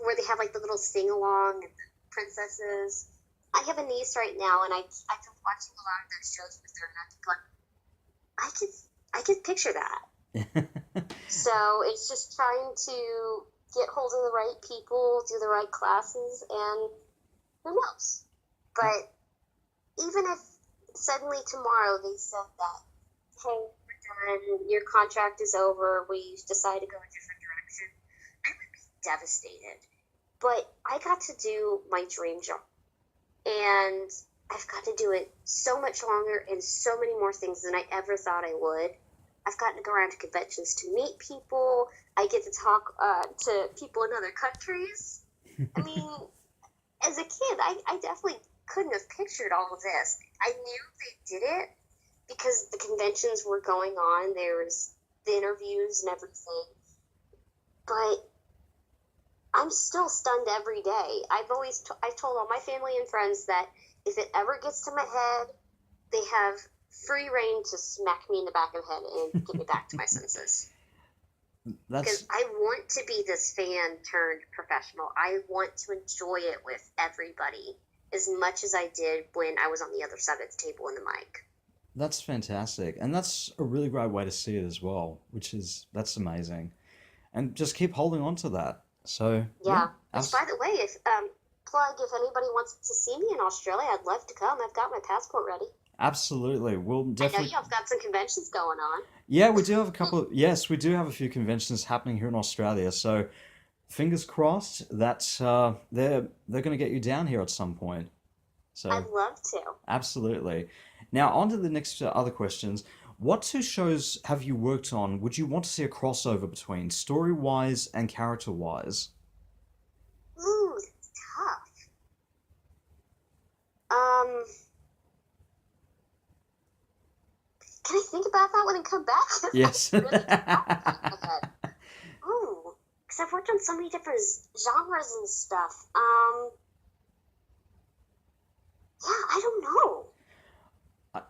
where they have like the little sing along and the princesses. I have a niece right now, and I've been watching a lot of those shows with her, and I think like I could picture that. So it's just trying to get hold of the right people, do the right classes, and who knows? But even if suddenly tomorrow they said that, hey, we're done, your contract is over, we decided to go a different direction, I would be devastated. But I got to do my dream job, and I've got to do it so much longer and so many more things than I ever thought I would. I've gotten to go around to conventions to meet people. I get to talk to people in other countries. I mean, as a kid, I definitely couldn't have pictured all of this. I knew they did it because the conventions were going on. There was the interviews and everything. But I'm still stunned every day. I've told all my family and friends that if it ever gets to my head, they have free reign to smack me in the back of the head and get me back to my senses. Because That's I want to be this fan turned professional. I want to enjoy it with everybody as much as I did when I was on the other side of the table in the mic. that's fantastic, and that's a really great way to see it as well. Which is that's amazing, and just keep holding on to that. So yeah, Yeah. Which, by the way, if if anybody wants to see me in Australia, I'd love to come. I've got my passport ready. absolutely. We'll I know definitely. you have got some conventions going on. Yeah, we do have a couple. Yes, we do have a few conventions happening here in Australia. So fingers crossed that they're going to get you down here at some point. So I'd love to. absolutely. Now on to the next other questions. What two shows have you worked on? Would you want to see a crossover between story wise and character wise? Ooh, that's tough. Um, can I think about that when I come back? Yes. That's really tough in my head. Ooh, because I've worked on so many different genres and stuff. Yeah, I don't know.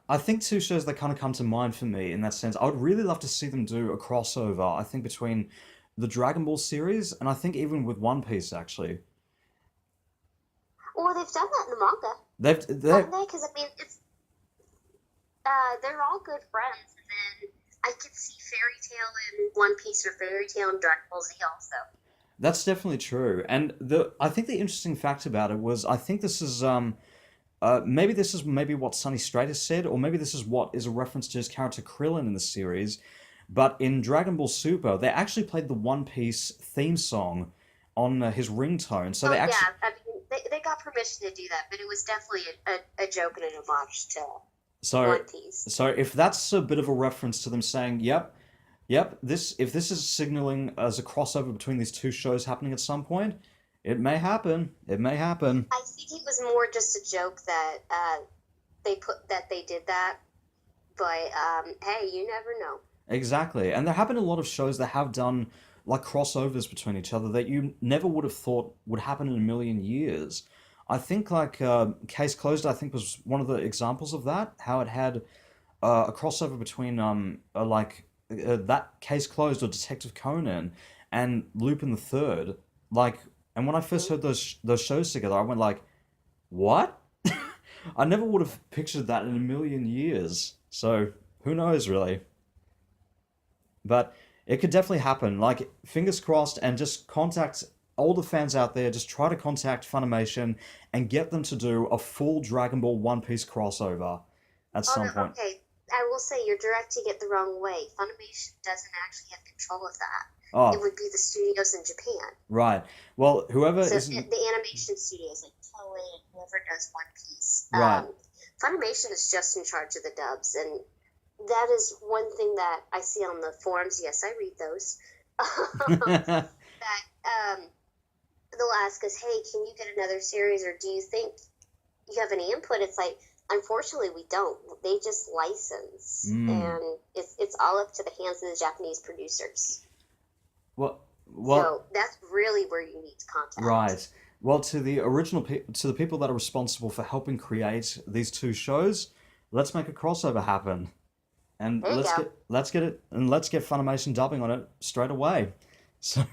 I think two shows that kind of come to mind for me in that sense. I would really love to see them do a crossover. I think between the Dragon Ball series and I think even with One Piece actually. Well, they've done that in the manga, They've haven't they? Because I mean, it's they're all good friends, and then I could see Fairy Tail in One Piece or Fairy Tail in Dragon Ball Z also. That's definitely true. And the I think the interesting fact about it was I think this is maybe this is maybe what Sonny Strait has said, or maybe this is what is a reference to his character Krillin in the series. But in Dragon Ball Super, they actually played the One Piece theme song on his ringtone. So Oh they actually yeah, I mean they got permission to do that, but it was definitely a joke and an homage to so One Piece. so if that's a bit of a reference to them saying, "Yep, yep, this if this is signaling as a crossover between these two shows happening at some point, it may happen. It may happen." I think it was more just a joke that they did that, but hey, you never know. Exactly. And there have been a lot of shows that have done like crossovers between each other that you never would have thought would happen in a million years. I think like Case Closed, I think was one of the examples of that. How it had a crossover between that Case Closed or Detective Conan and Lupin the Third. Like, and when I first heard those shows together, I went like, what? I never would have pictured that in a million years. So who knows, really? But it could definitely happen. Like, fingers crossed, and just contact all the fans out there. Just try to contact Funimation and get them to do a full Dragon Ball One Piece crossover at Oh some no, point. okay. I will say you're directing it the wrong way. Funimation doesn't actually have control of that. It Oh, would be the studios in Japan. right. Well, whoever So isn't the animation studios, like Toei and whoever does One Piece, right. Funimation is just in charge of the dubs, and that is one thing that I see on the forums. Yes, I read those. That they'll ask us, "Hey, can you get another series, or do you think you have any input?" It's like, unfortunately, we don't. They just license, Mm. and it's all up to the hands of the Japanese producers. Well, well, So that's really where you need to contact. right. Well, to the to the people that are responsible for helping create these two shows, let's make a crossover happen. And There you go. let's get Funimation dubbing on it straight away. So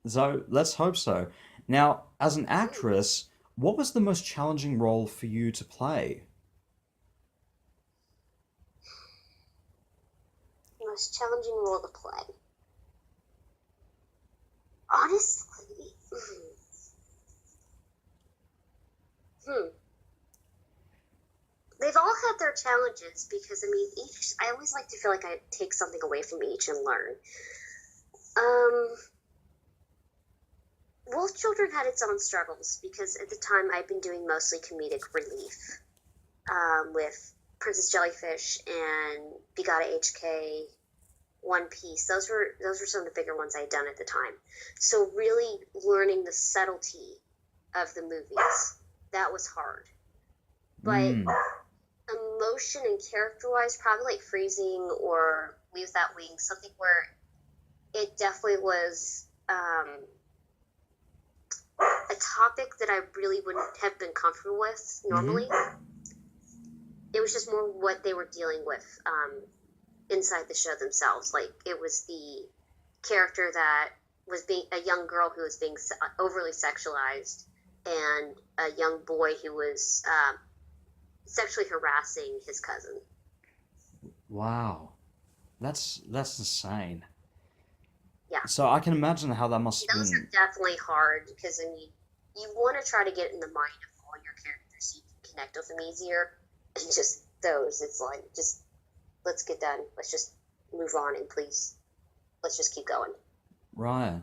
so let's hope so. Now, as an actress, what was the most challenging role for you to play? Most challenging role to play. Honestly, hmm. They've all had their challenges because I mean, each. I always like to feel like I take something away from each and learn. Um, Wolf Children had its own struggles because at the time I'd been doing mostly comedic relief with Princess Jellyfish and Bigata HK, One Piece. Those were some of the bigger ones I had done at the time. So really learning the subtlety of the movies, that was hard. But Mm. emotion and character wise, probably like Freezing or We Without Wings, something where it definitely was a topic that I really wouldn't have been comfortable with Mm-hmm. normally. It was just more what they were dealing with inside the show themselves. Like it was the character that was being a young girl who was being overly sexualized, and a young boy who was sexually harassing his cousin. Wow. That's insane. Yeah, So I can imagine how that must have those are been. definitely hard because I mean, you want to try to get in the mind of all your characters so you can connect with them easier. And just those, it's like just let's get done. Let's just move on and please let's just keep going. Right.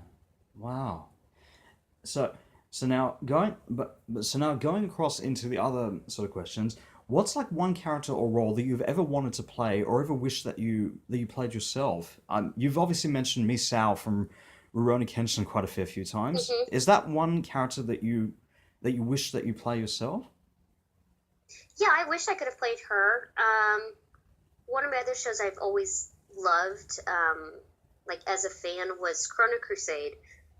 Wow. So, so now going across into the other sort of questions, what's like one character or role that you've ever wanted to play or ever wished that you played yourself? You've obviously mentioned Misao from Rurouni Kenshin quite a fair few times. Hmm. Is that one character that you wish that you play yourself? Yeah, I wish I could have played her. One of my other shows I've always loved, like as a fan, was Chrono Crusade.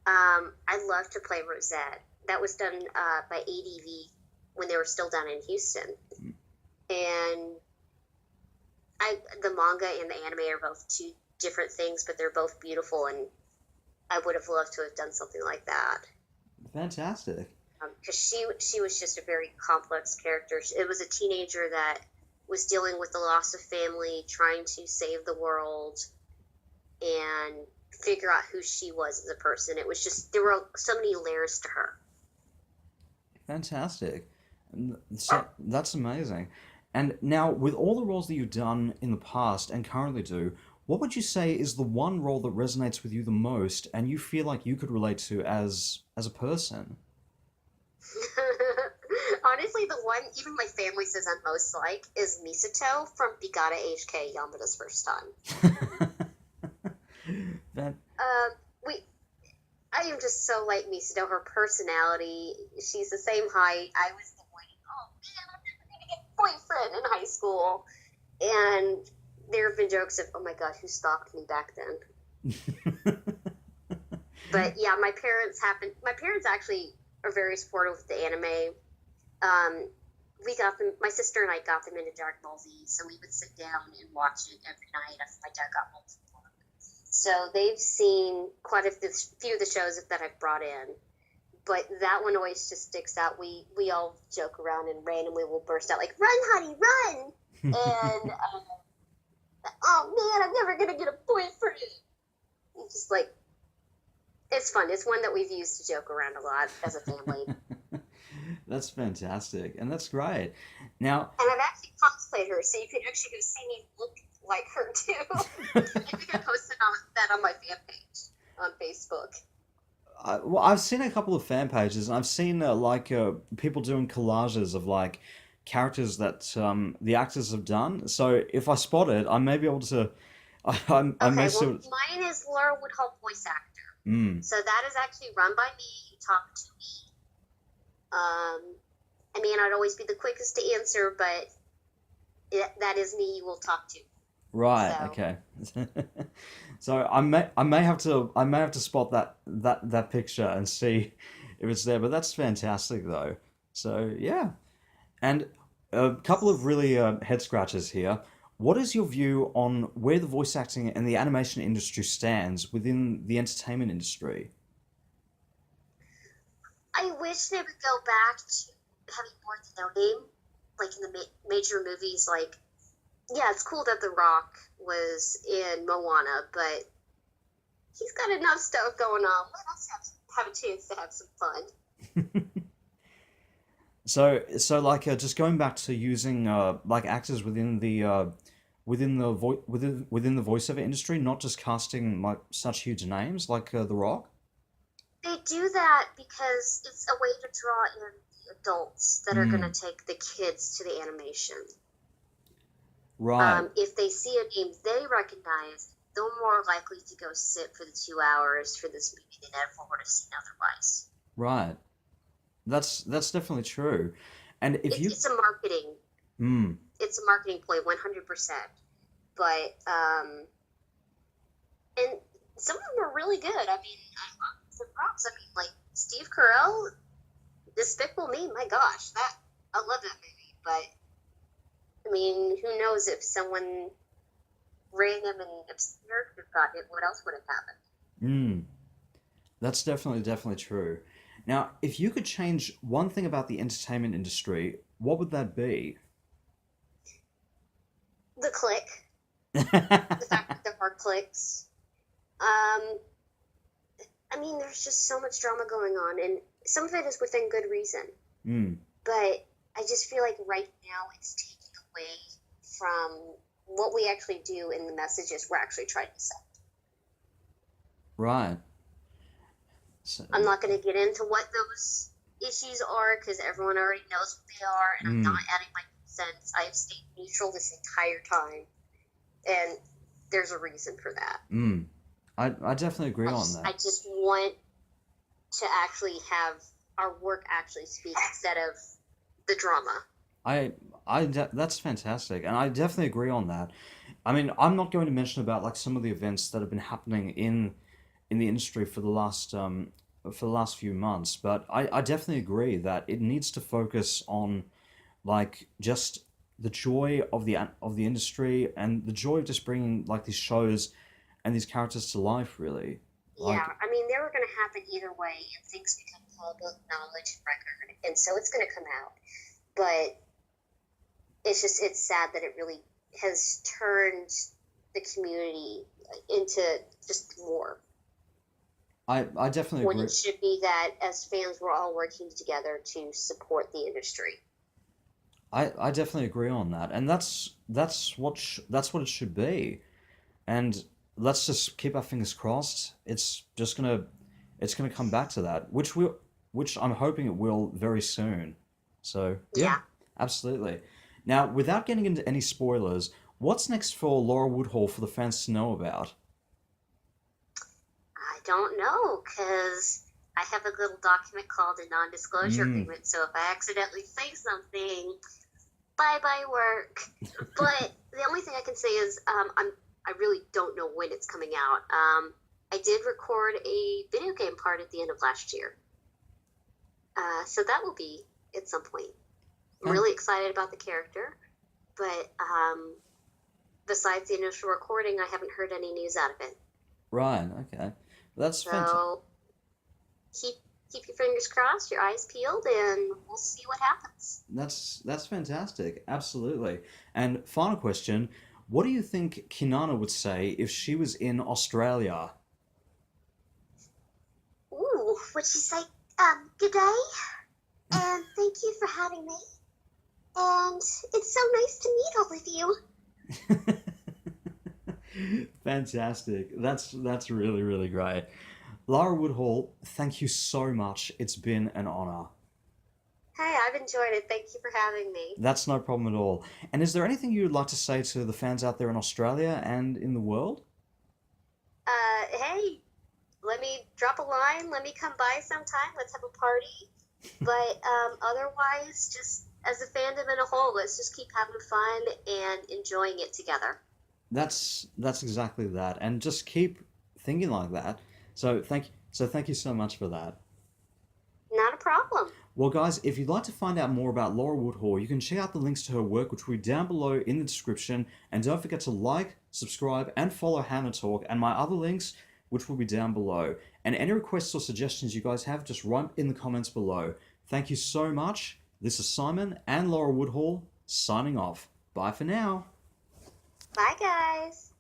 I love to play Rosette. That was done by ADV when they were still down in Houston, and the manga and the anime are both two different things, but they're both beautiful, and I would have loved to have done something like that. Fantastic. Because she was just a very complex character. It was a teenager that was dealing with the loss of family, trying to save the world, and figure out who she was as a person. It was just there were so many layers to her. Fantastic. So that's amazing. And now, with all the roles that you've done in the past and currently do, what would you say is the one role that resonates with you the most and you feel like you could relate to as a person? Honestly, the one even my family says I'm most like is Misato from Bigata HK Yamada's first time. That We I am just so like Misato. Her personality, she's the same height. I was the one, oh man, I'm never gonna get a boyfriend in high school. And there have been jokes of, oh my god, who stalked me back then? But yeah, my parents actually are very supportive of the anime. Um, we got them, my sister and I got them into Dragon Ball Z, so we would sit down and watch it every night after my dad got home from work. So they've seen quite a few of the shows that I've brought in, but that one always just sticks out. We all joke around and randomly will burst out like, "Run, honey, run!" And oh man, I'm never gonna get a boyfriend. It's just like it's fun. It's one that we've used to joke around a lot as a family. That's fantastic, and that's great. Now, And I've actually cosplayed her, so you can actually go see me look like her too. I think I posted that on my fan page on Facebook. well, I've seen a couple of fan pages, and I've seen people doing collages of like characters that the actors have done. So if I spot it, I may be able to. I may Okay, see. well, mine is Lara Woodhull voice actor. Mm, So that is actually run by me. You talk to me. I mean, I'd always be the quickest to answer, but that is me you will talk to. right. So, Okay. So I may have to spot that picture and see if it's there. But that's fantastic though. So yeah. And a couple of really head scratches here. What is your view on where the voice acting and the animation industry stands within the entertainment industry? I wish they would go back to having more to no name, like in the major movies. Like, yeah, it's cool that The Rock was in Moana, but he's got enough stuff going on. Let us have a chance to have some fun. So like just going back to using like actors within the voiceover industry, not just casting like such huge names like The Rock. They do that because it's a way to draw in the adults that are going to Mm, take the kids to the animation. right, If they see a name they recognize, they're more likely to go sit for the 2 hours for this movie than ever would have seen otherwise. right. That's definitely true. And if It's, you it's a marketing mm, it's a marketing ploy 100%. But and some of them are really good. I mean, I love the props. I mean, like Steve Carell, Despicable Me. My gosh, that I love that movie. But I mean, who knows if someone random and obscure could have gotten it? What else would have happened? mm, that's definitely true. Now, if you could change one thing about the entertainment industry, what would that be? The click, the fact that there are clicks. Um, I mean, there's just so much drama going on, and some of it is within good reason. Mm, But I just feel like right now it's taking away from what we actually do in the messages we're actually trying to send. right. So, I'm not going to get into what those issues are because everyone already knows what they are, and I'm not adding my cents. I have stayed neutral this entire time, and there's a reason for that. I definitely agree on that. I just want to actually have our work actually speak instead of the drama. That's fantastic, and I definitely agree on that. I mean, I'm not going to mention about like some of the events that have been happening in the industry for the last few months, but I definitely agree that it needs to focus on like just the joy of the industry and the joy of just bringing like these shows and these characters to life, really. Yeah, Like, I mean, they were going to happen either way, and things become public knowledge and record, and so it's going to come out. But it's sad that it really has turned the community into just war. I definitely When agree. it should be that as fans we're all working together to support the industry. I definitely agree on that, and that's what it should be. And let's just keep our fingers crossed. It's gonna come back to that, which I'm hoping it will very soon. So yeah, Yeah, absolutely. Now, without getting into any spoilers, what's next for Laura Woodhull for the fans to know about? I don't know because I have a little document called a non-disclosure Mm, agreement. So if I accidentally say something, bye bye work. But the only thing I can say is I really don't know when it's coming out. I did record a video game part at the end of last year, so that will be at some point. I'm fan- really excited about the character, but besides the initial recording, I haven't heard any news out of it. right, okay, that's fantastic. So keep keep your fingers crossed, your eyes peeled, and we'll see what happens. That's fantastic. Absolutely. And final question, what do you think Kinana would say if she was in Australia? Ooh, would she say, good day, and thank you for having me, and it's so nice to meet all of you. Fantastic. That's really, really great. Lara Woodhall, thank you so much. It's been an honor. Hey, I've enjoyed it. Thank you for having me. That's no problem at all. And is there anything you'd like to say to the fans out there in Australia and in the world? Hey, let me drop a line. Let me come by sometime. Let's have a party. But otherwise, just as a fandom in a whole, let's just keep having fun and enjoying it together. That's exactly that. And just keep thinking like that. So thank you so much for that. Not a problem. Well, guys, if you'd like to find out more about Laura Woodhall, you can check out the links to her work, which will be down below in the description. And don't forget to like, subscribe, and follow HannaTalk and my other links, which will be down below. And any requests or suggestions you guys have, just write in the comments below. Thank you so much. This is Simon and Laura Woodhall signing off. Bye for now. Bye, guys.